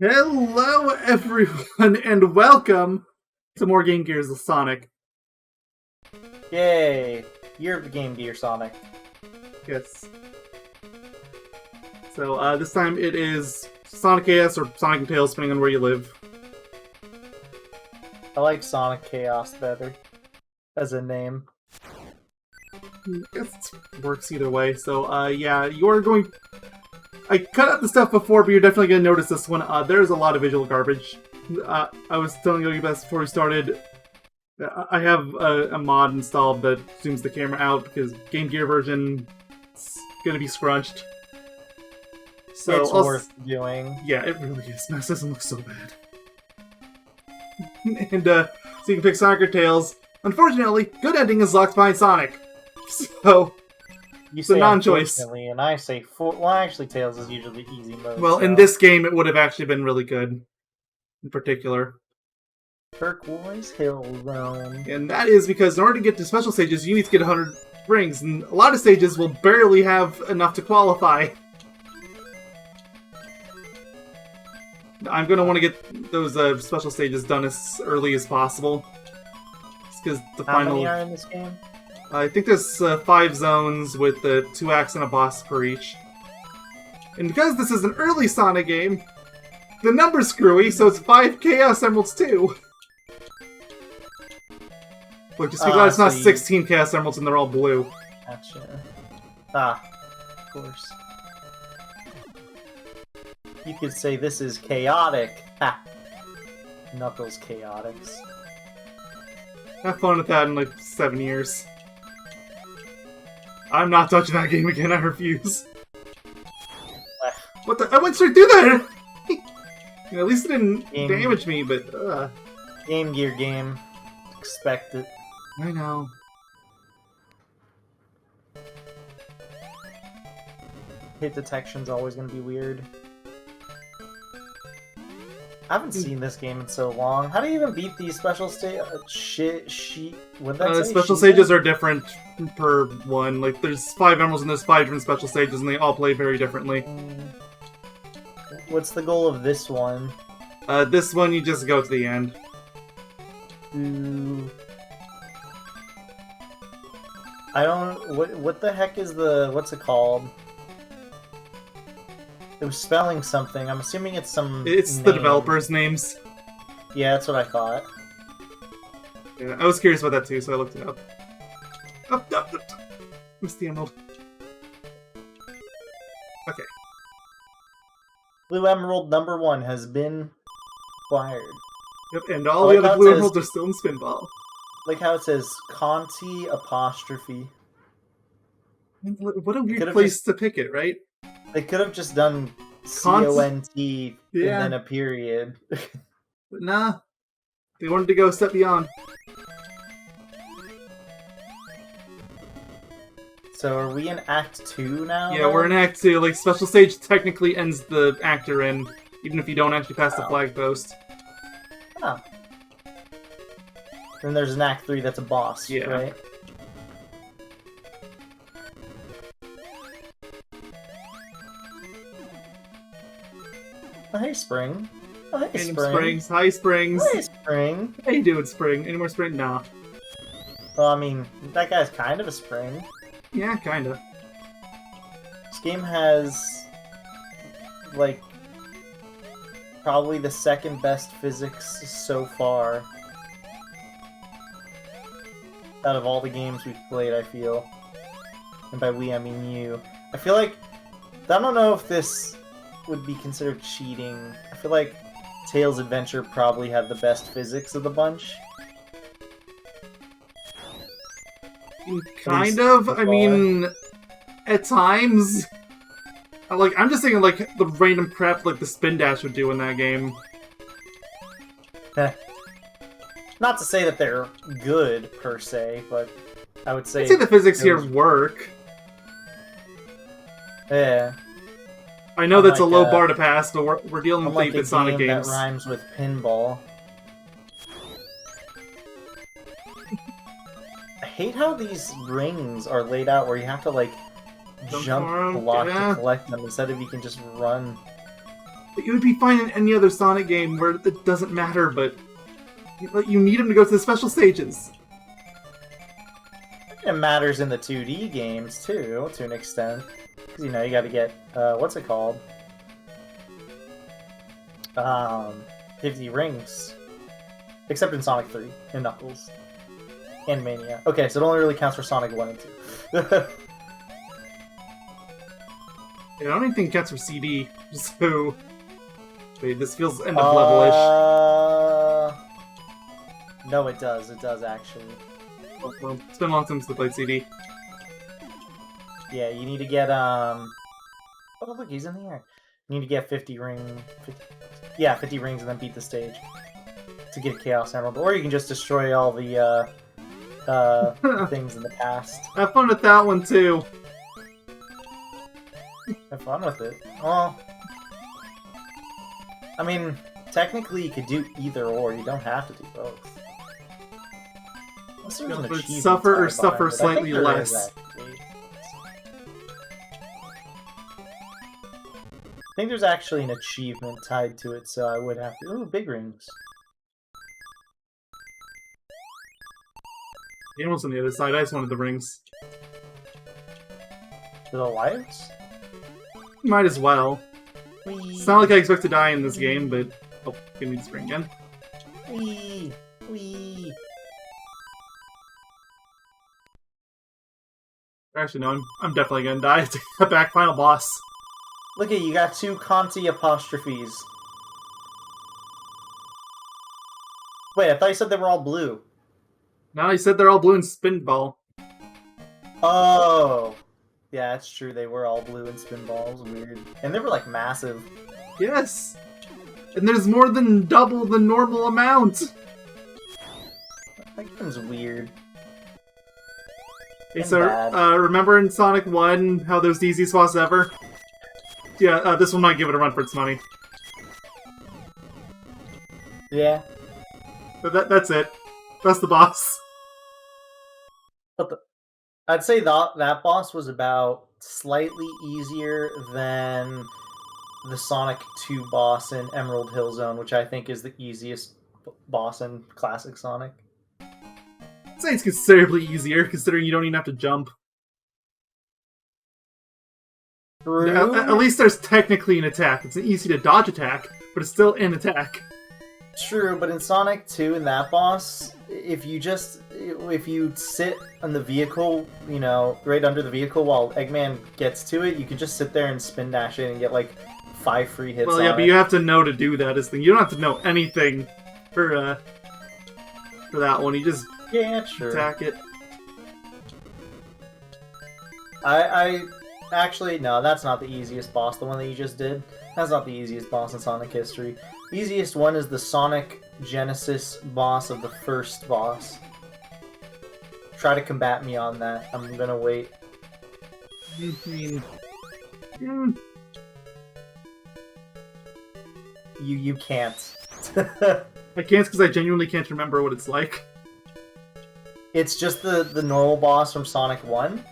Hello, everyone, and welcome to more Game Gears of Sonic. Yay! You're the Game Gear Sonic. Yes. So, this time it is Sonic-est or Sonic and Tails, depending on where you live. I like Sonic Chaos better as a name. I guess it works either way. So, yeah, you're going... I cut out the stuff before, but you're definitely going to notice this one. There's a lot of visual garbage. I was telling you guys before we started, I have a mod installed that zooms the camera out because Game Gear version is going to be scrunched. So it's worth doing. Yeah, it really is. This doesn't look so bad. And so you can pick Sonic or Tails. Unfortunately, good ending is locked behind Sonic. So It's a non-choice. And I say well, actually, Tails is usually easy mode. Well, in this game, it would have actually been really good. In particular. Turquoise Hill Zone. And that is because in order to get to special stages, you need to get 100 rings, and a lot of stages will barely have enough to qualify. I'm going to want to get those special stages done as early as possible. Because the How final... many are in this game? I think there's 5 zones with 2 acts and a boss per each. And because this is an early Sonic game, the number's screwy, so it's 5 Chaos Emeralds too. Look, just be glad it's not 16 Chaos Emeralds and they're all blue. Gotcha. Of course. You could say this is chaotic. Ha! Knuckles Chaotix. Have fun with that in like 7 years. I'm not touching that game again, I refuse. What the? I went straight through that! At least it didn't damage me, but Game Gear game. Expect it. I know. Hit detection's always gonna be weird. I haven't seen this game in so long. How do you even beat these special stage? What did that say? Special stages are different per one. Like, there's 5 emeralds and there's 5 different special stages, and they all play very differently. What's the goal of this one? This one, you just go to the end. I don't... What the heck is the... What's it called? It was spelling something. I'm assuming it's some It's name. the developers' names. Yeah, that's what I thought. Yeah, I was curious about that too, so I looked it up. Up. Missed the emerald. Okay. Blue Emerald number 1 has been acquired. Yep, and all the other blue emeralds are still in Spinball. Like how it says Conti apostrophe. What a weird place to pick it, right? They could have just done C-O-N-T and then a period. But nah. They wanted to go a step beyond. So are we in Act 2 now? Yeah, we're in Act 2. Like, special stage technically ends the act you're in, even if you don't actually pass the flag post. Oh. Then there's an Act 3 that's a boss, right? Oh, hey, Spring. Oh, hey, Spring. Springs. Hi, Springs. Hey, Spring. How you doing, Spring? Any more Spring? Nah. Well, I mean, that guy's kind of a Spring. Yeah, kinda. This game has, like, probably the second best physics so far. Out of all the games we've played, I feel. And by we, I mean you. I feel like... I don't know if this would be considered cheating. I feel like Tails' Adventure probably had the best physics of the bunch. Kind of. I mean, at times... Like, I'm just thinking, like, the random crap like the spin dash would do in that game. Not to say that they're good, per se, but I would say... I'd say the physics here work. Yeah. I know that's a low bar to pass, but we're dealing with 8-bit Sonic games. That rhymes with pinball. I hate how these rings are laid out where you have to, like, jump block to collect them instead of you can just run. It would be fine in any other Sonic game where it doesn't matter, but you need him to go to the special stages. It matters in the 2D games, too, to an extent. Because, you know, you gotta get, what's it called? 50 rings. Except in Sonic 3 and Knuckles. And Mania. Okay, so it only really counts for Sonic 1 and 2. I don't even think it counts for CD, so... Wait, this feels end of level-ish. No, it does. It does, actually. Oh, well, it's been a long time since I played CD. Yeah, you need to get, Oh, look, he's in the air. You need to get 50 rings and then beat the stage. To get a Chaos Emerald. Or you can just destroy all the, things in the past. Have fun with that one, too. Have fun with it. Well... I mean, technically you could do either or. You don't have to do both. Unless there's an achievement suffer or tied suffer behind it. slightly I think there is, less. actually. I think there's actually an achievement tied to it, so I would have to... Ooh, big rings. The animal's on the other side. I just wanted the rings. The lights? Might as well. Whee! It's not like I expect to die in this game, but... Oh, give me the spring again. Whee! Whee! Actually, no, I'm definitely gonna die. Take that back, final boss. Look at you, got 2 Conti apostrophes. Wait, I thought you said they were all blue. Now he said they're all blue and Spinball. Oh! Yeah, that's true. They were all blue and Spinballs. Weird. And they were, like, massive. Yes! And there's more than double the normal amount! That game's weird. Hey, And so, bad. remember in Sonic 1 how there's the easiest boss ever? Yeah, this one might give it a run for its money. Yeah. But that's it. That's the boss. But I'd say that boss was about slightly easier than the Sonic 2 boss in Emerald Hill Zone, which I think is the easiest boss in classic Sonic. I'd say it's considerably easier, considering you don't even have to jump. True. At least there's technically an attack. It's an easy to dodge attack, but it's still an attack. True, but in Sonic 2, in that boss, if you sit on the vehicle, you know, right under the vehicle while Eggman gets to it, you can just sit there and spin dash it and get like 5 free hits. Well, yeah, on but it. you have to know to do that. Is thing. You don't have to know anything for that one. You just true. attack it. I actually no, that's not the easiest boss. The one that you just did, that's not the easiest boss in Sonic history. The easiest one is the Sonic Genesis boss of the first boss. Try to combat me on that. I'm gonna wait. I mean, You can't. I can't because I genuinely can't remember what it's like. It's just the normal boss from Sonic 1.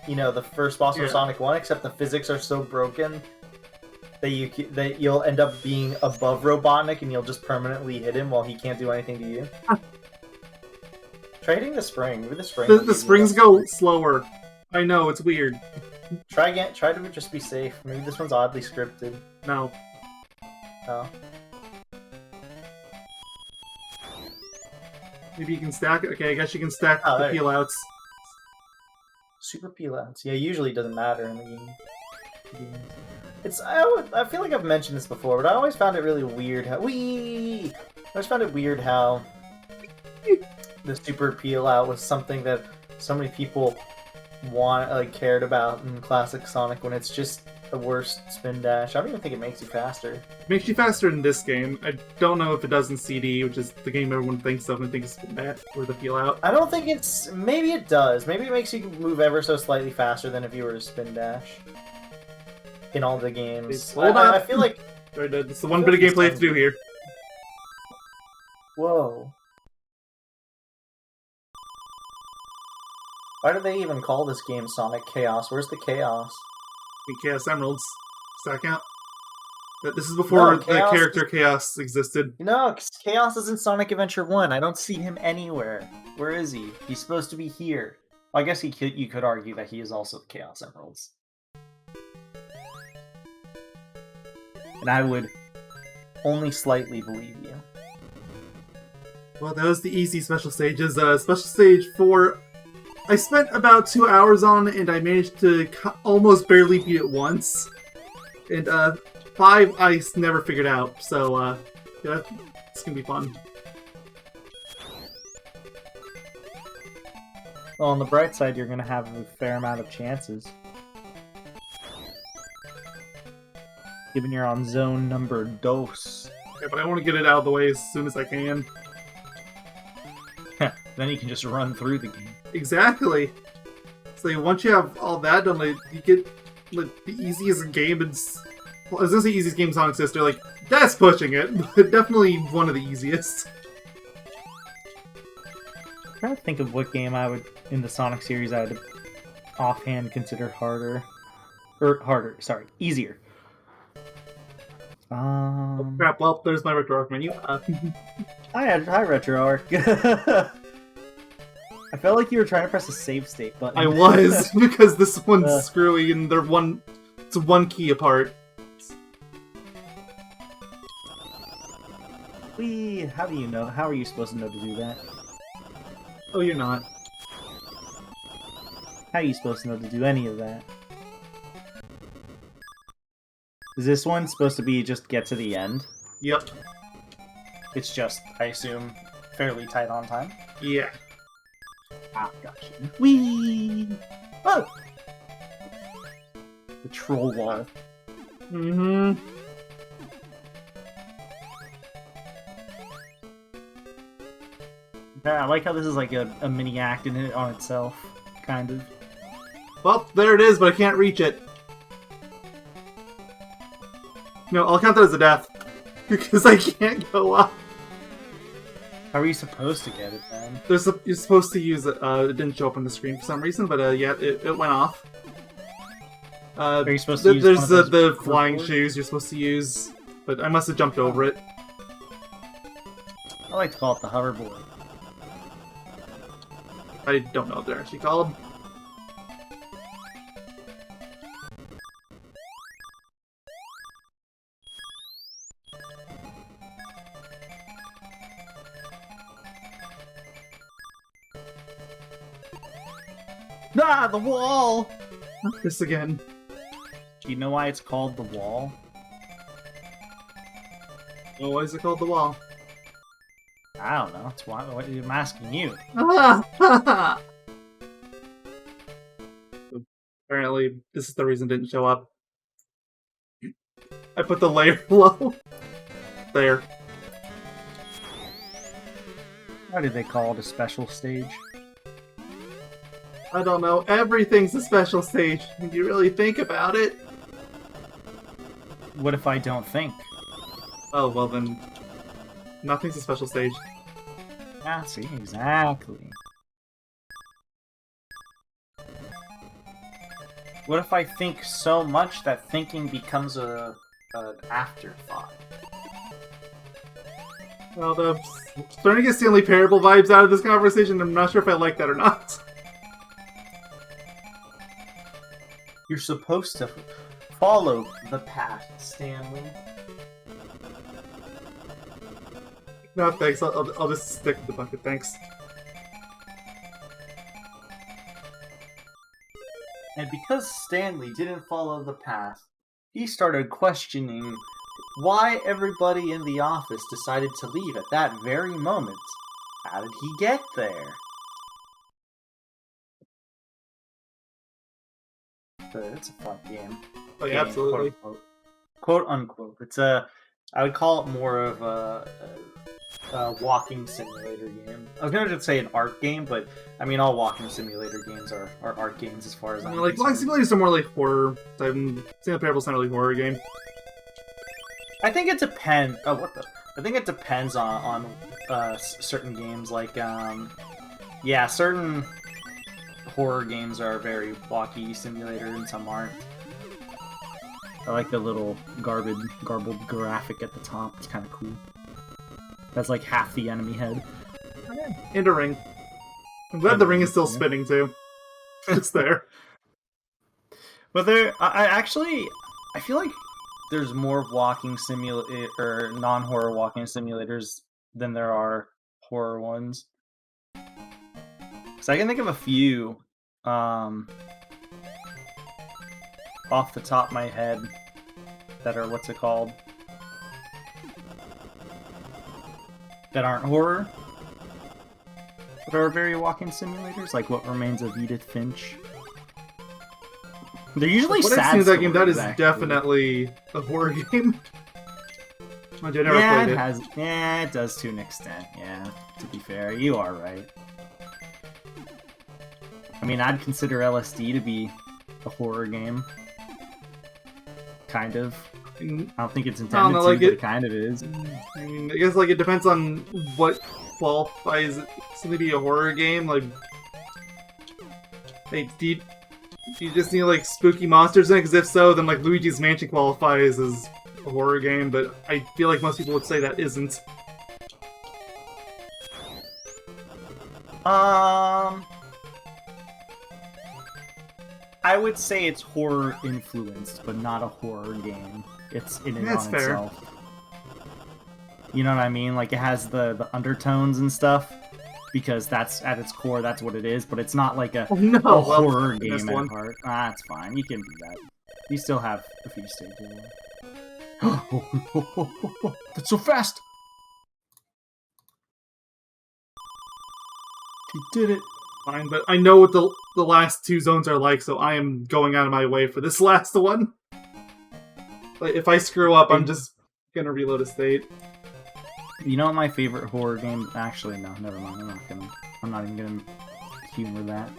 You know, the first boss from Yeah. Sonic 1, except the physics are so broken that you'll end up being above Robotnik and you'll just permanently hit him while he can't do anything to you. Try hitting the spring. Maybe the spring. will The give you springs that. go slower. I know, it's weird. Try again. Try to just be safe. Maybe this one's oddly scripted. No. Oh. Maybe you can stack it. Okay, I guess you can stack Oh, the there you peel outs. Super peel outs. Yeah, usually it doesn't matter in the game. I feel like I've mentioned this before, but I always found it really weird how I always found it weird how the super peel out was something that so many people cared about in classic Sonic when it's just the worst spin dash. I don't even think it makes you faster. It makes you faster in this game. I don't know if it does in CD, which is the game everyone thinks of and thinks that or the peel out. I don't think it's. Maybe it does. Maybe it makes you move ever so slightly faster than if you were to spin dash. In all the games. Hold on. I feel like. Alright, that's the one bit of gameplay I have to do here. Whoa. Why do they even call this game Sonic Chaos? Where's the chaos? The Chaos Emeralds. Stack out. This is before No, the Chaos character Chaos existed. No, Chaos is in Sonic Adventure 1. I don't see him anywhere. Where is he? He's supposed to be here. Well, I guess you could argue that he is also the Chaos Emeralds. And I would only slightly believe you. Well, that was the easy special stages. Special stage 4, I spent about 2 hours on, and I managed to almost barely beat it once. And 5, I never figured out. So yeah, it's gonna be fun. Well, on the bright side, you're going to have a fair amount of chances. Given you're on zone number dos. Yeah, but I want to get it out of the way as soon as I can. Then you can just run through the game. Exactly. So once you have all that done, like, you get like the easiest game. I was gonna say easiest game in Sonic's history. Like, that's pushing it, but definitely one of the easiest. I'm trying to think of what game I would, in the Sonic series, I would offhand consider harder. Sorry, easier. Oh, crap, well, there's my RetroArch menu. Hi, RetroArch. I felt like you were trying to press a save state button. I was, because this one's screwy and it's one key apart. How do you know? How are you supposed to know to do that? Oh, you're not. How are you supposed to know to do any of that? Is this one supposed to be just get to the end? Yep. It's just, I assume, fairly tight on time? Yeah. Ah, gotcha. Whee! Oh! The troll wall. Mm-hmm. Yeah, I like how this is like a mini act in it on itself, kind of. Well, there it is, but I can't reach it. No, I'll count that as a death. Because I can't go up. How are you supposed to get it, then? You're supposed to use it. It didn't show up on the screen for some reason, but yeah, it went off. Are you supposed to use there's one of those the flying shoes you're supposed to use, but I must have jumped over it. I like to call it the hoverboard. I don't know what they're actually called. Ah, the wall! Not this again. Do you know why it's called the wall? Oh, why is it called the wall? I don't know. That's why I'm asking you. Apparently, this is the reason it didn't show up. I put the layer low. There. Why did they call it a special stage? I don't know. Everything's a special stage. When you really think about it. What if I don't think? Oh, well then. Nothing's a special stage. Yeah, see, exactly. What if I think so much that thinking becomes an afterthought? Well, I'm starting to get Stanley Parable vibes out of this conversation. I'm not sure if I like that or not. You're supposed to follow the path, Stanley. No, thanks. I'll just stick with the bucket, thanks. And because Stanley didn't follow the path, he started questioning why everybody in the office decided to leave at that very moment. How did he get there? It's a fun game. Oh, yeah, absolutely. Quote unquote. It's I would call it more of a walking simulator game. I was going to say an art game, but I mean, all walking simulator games are art games as far as I'm like, walking simulators are more like horror. Stanley Parable's not really a horror game. I think it depends. Oh, what the? I think it depends on certain games. Like, yeah, certain horror games are very walkie simulator, and some aren't. I like the little garbled graphic at the top. It's kind of cool. That's like half the enemy head. And a ring. I'm glad the ring is still spinning too. It's there. But I feel like there's more walking simulator or non-horror walking simulators than there are horror ones. So I can think of a few off the top of my head that are what's it called? That aren't horror. But are very walking simulators, like What Remains of Edith Finch. They're usually What sad I've seen of that game, that is stories, actually. definitely a horror game. I never Yeah, played it it. has. Yeah, it does to an extent. Yeah, to be fair, you are right. I mean, I'd consider LSD to be a horror game. Kind of. I don't think it's intended know, to, like but it- it kind of is. I mean, I guess like it depends on what qualifies it to be a horror game. Like do you just need like spooky monsters in it? Because if so, then like Luigi's Mansion qualifies as a horror game. But I feel like most people would say that isn't. I would say it's horror influenced, but not a horror game. It's in and That's on fair. itself. You know what I mean? Like it has the undertones and stuff, because that's at its core, that's what it is. But it's not like a, Oh no! a well, horror I game missed at one. heart. Ah, it's fine. You can do that. You still have a few stages left. That's so fast! He did it. Fine, but I know what the last two zones are like, so I am going out of my way for this last one. Like, if I screw up, I'm just gonna reload a state. You know what my favorite horror game? Actually, no, never mind. I'm not even gonna humor that.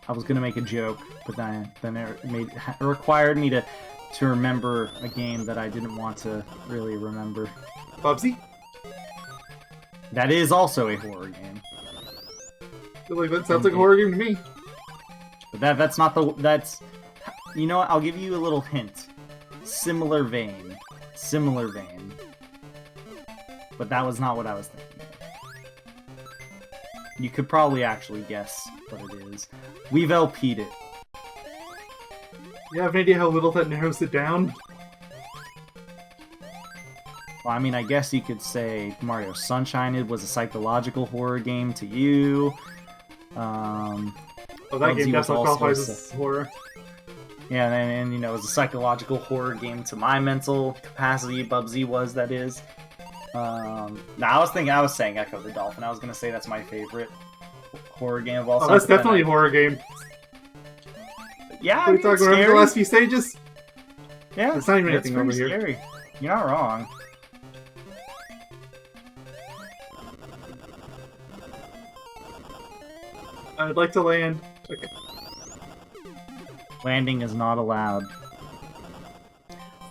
I was gonna make a joke, but then it required me to remember a game that I didn't want to really remember. Bubsy? That is also a horror game. Like, that sounds like a horror game to me. But that's not the that's. You know what? I'll give you a little hint. Similar vein. But that was not what I was thinking of. You could probably actually guess what it is. We've LP'd it. You have an idea how little that narrows it down? Well, I mean, I guess you could say Mario Sunshine it was a psychological horror game to you. Oh, that Bubsy game was definitely also qualifies a- as horror. Yeah, and you know, it was a psychological horror game to my mental capacity. Bubsy was, that is. I was saying Echo the Dolphin. I was gonna say that's my favorite horror game of all time. Oh, that's but then definitely a horror game. Yeah, What are you talking about? The last few stages? Yeah, There's not even it's anything over pretty here. scary. You're not wrong. I'd like to land. Okay. Landing is not allowed.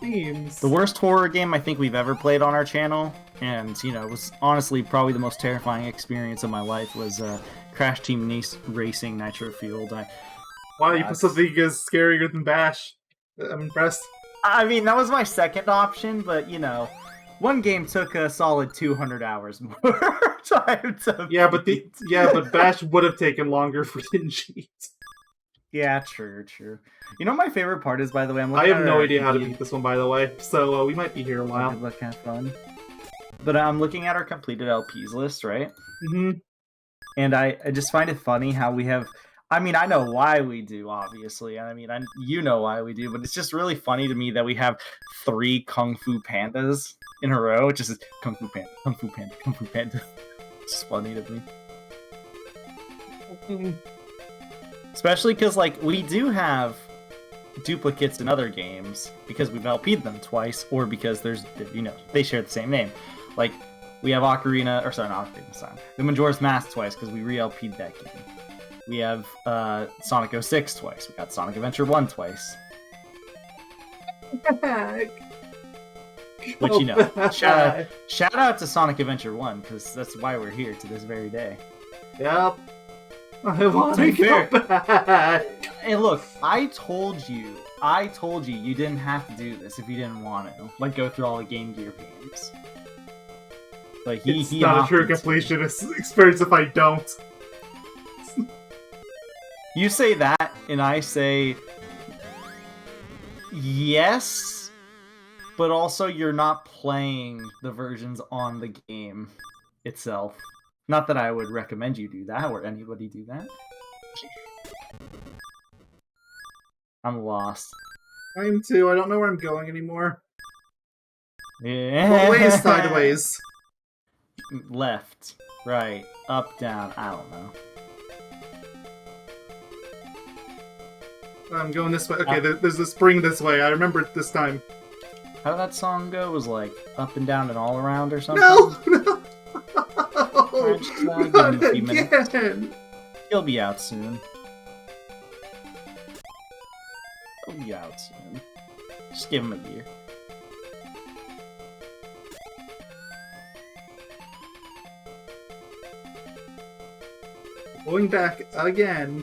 Seems. The worst horror game I think we've ever played on our channel, and you know, was honestly probably the most terrifying experience of my life, was Crash Team Racing Nitro Fueled. Wow, you put something as scarier than Bash. I'm impressed. I mean, that was my second option, but you know, one game took a solid 200 hours more time to Yeah, but beat. but Bash would have taken longer if we didn't cheat. Yeah, true. You know what my favorite part is, by the way? I have no idea how to beat this one, by the way, so we might be here a while. Good luck, have fun. But I'm looking at our completed LPs list, right? Mm-hmm. And I just find it funny how we have. I mean, I know why we do, obviously. I mean, you know why we do, but it's just really funny to me that we have 3 Kung Fu Pandas in a row. It just is Kung Fu Panda, Kung Fu Panda, Kung Fu Panda. It's just funny to me. Especially because, like, we do have duplicates in other games because we've LP'd them twice, or because there's, you know, they share the same name. Like, we have not Ocarina, sorry. The Majora's Mask twice because we re-LP'd that game. We have Sonic-est Sonic twice. We got Sonic Adventure 1 twice. Which, you know, shout out to Sonic Adventure 1, because that's why we're here to this very day. Yep. I want To to be fair. go back. And look, I told you I told you you didn't have to do this if you didn't want to. Like, go through all the Game Gear games. Like, It's not a true opted to. completionist experience if I don't. You say that, and I say... Yes, but also you're not playing the versions on the game itself. Not that I would recommend you do that, or anybody do that. I'm lost. I am too. I don't know where I'm going anymore. Yeah. What way is sideways? Left, right, up, down, I don't know. I'm going this way. Okay, there's a spring this way. I remember it this time. How did that song go? It was like up and down and all around or something? No! No! Alright, just, give him a Not few minutes. again! He'll be out soon. He'll be out soon. Just give him a year. Going back again.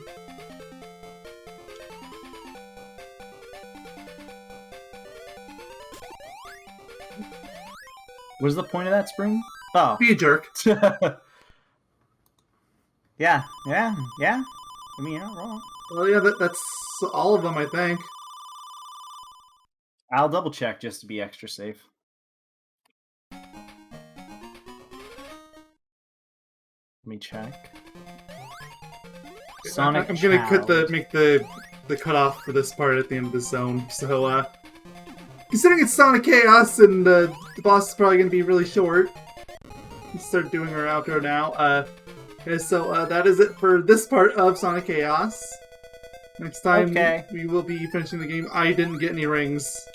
What's the point of that spring? Oh. Be a jerk. Yeah. I mean, you're not wrong. Well, yeah, that's all of them, I think. I'll double check just to be extra safe. Let me check. Sonic. I'm gonna Child. make the cutoff for this part at the end of the zone. So, considering it's Sonic Chaos and the boss is probably gonna be really short, let's start doing our outro now. Okay, so that is it for this part of Sonic Chaos. Next time we will be finishing the game. I didn't get any rings.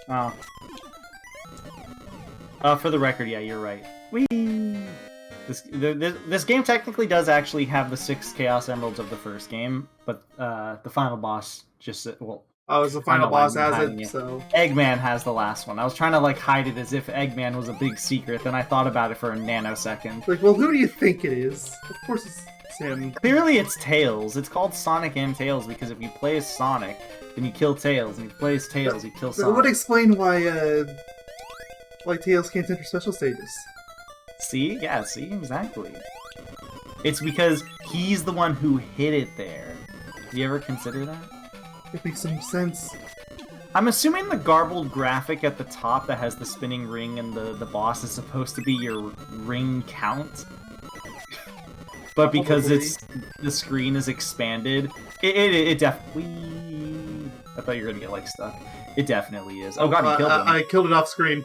Oh. For the record, yeah, you're right. Whee! This game technically does actually have the 6 Chaos Emeralds of the first game, but the final boss just, well... Oh, it's the final boss has hiding it, so... Eggman has the last one. I was trying to, like, hide it as if Eggman was a big secret, then I thought about it for a nanosecond. Like, well, who do you think it is? Of course it's him. Clearly it's Tails. It's called Sonic and Tails because if you play as Sonic, then you kill Tails, and if you play as Tails, you kill Sonic. That would explain why Tails can't enter special stages. See? Yeah, see? Exactly. It's because he's the one who hid it there. Do you ever consider that? It makes some sense. I'm assuming the garbled graphic at the top that has the spinning ring and the boss is supposed to be your ring count. But because the screen is expanded, it definitely... I thought you were gonna get, like, stuck. It definitely is. Oh god, you killed him. I killed it off screen.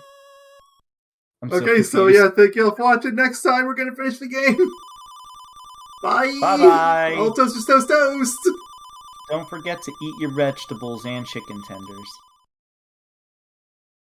Okay, so yeah, thank you all for watching. Next time we're gonna finish the game. Bye! Bye-bye! All toast, toast, toast! Don't forget to eat your vegetables and chicken tenders.